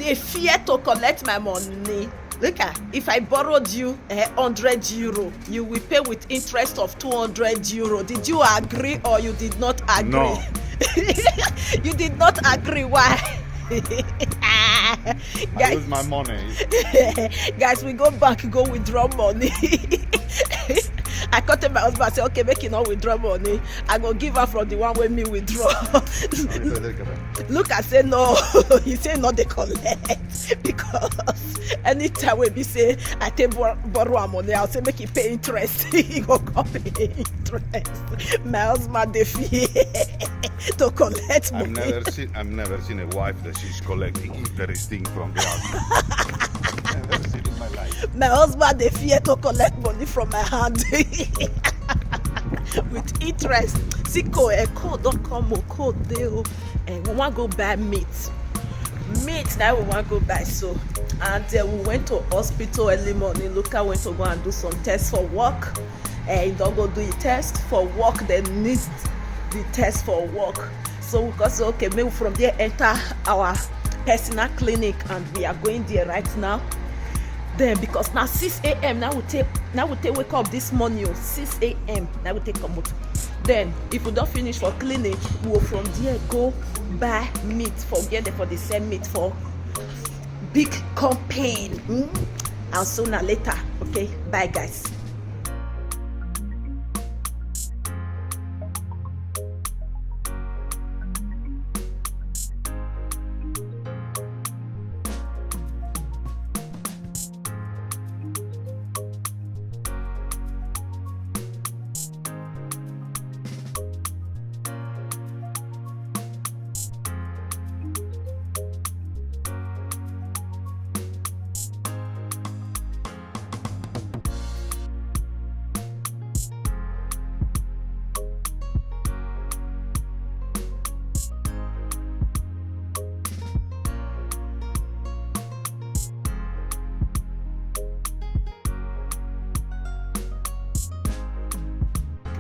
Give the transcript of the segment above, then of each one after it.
dey fear to collect my money. Look at, if I borrowed you 100 euro, you will pay with interest of 200 euro. Did you agree or you did not agree? No. You did not agree. Why? I lose my money. Guys, we go back, go withdraw money. I cut my husband and say, okay, make it not withdraw money. I go give her from the one when me withdraw. Look, I say no. He say not they collect because anytime we be say I take borrow money, I'll say make it pay interest. He go come pay interest. My husband they fear to collect money. I've never seen a wife that she's collecting interest from the husband. Never seen in my life. My husband they fear to collect money from my hand. With interest. See, code don't come, code deal. And we want to go buy meat. Now we want to go buy. So, and we went to hospital early morning. Luca went to go and do some tests for work. And he don't go do the test for work. They need the test for work. So we got okay, maybe from there enter our personal clinic, and we are going there right now. Then because now 6 a.m. now we take wake up this morning 6 a.m. now we take come out. Then if we don't finish for clinic, we will from there go buy meat for get there for the same meat for big campaign. And sooner later, okay, bye guys.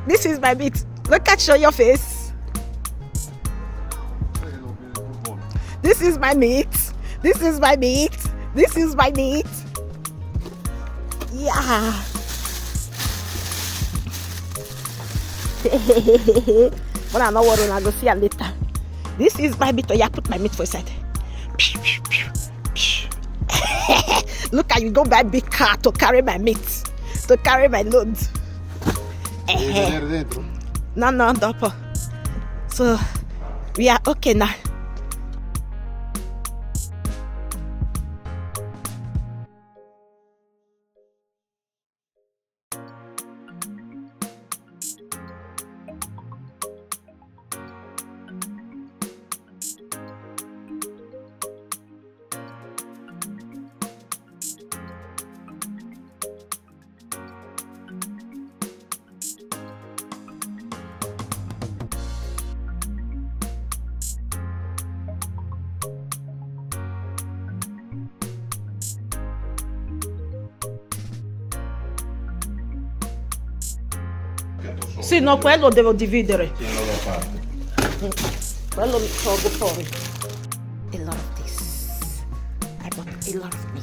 This is my meat. Look at show your face. This is my meat. This is my meat. This is my meat. Yeah. But I'm not worried. I'll go see you later. This is my meat. Oh, yeah, put my meat for a side. Look at you go buy big car to carry my meat, to carry my load. No, dopo. So we are okay now. Sì, no, quello devo dividere. Sì, non lo faccio. Quello mi tolgo fuori. A lot of this. I bought a lot of meat.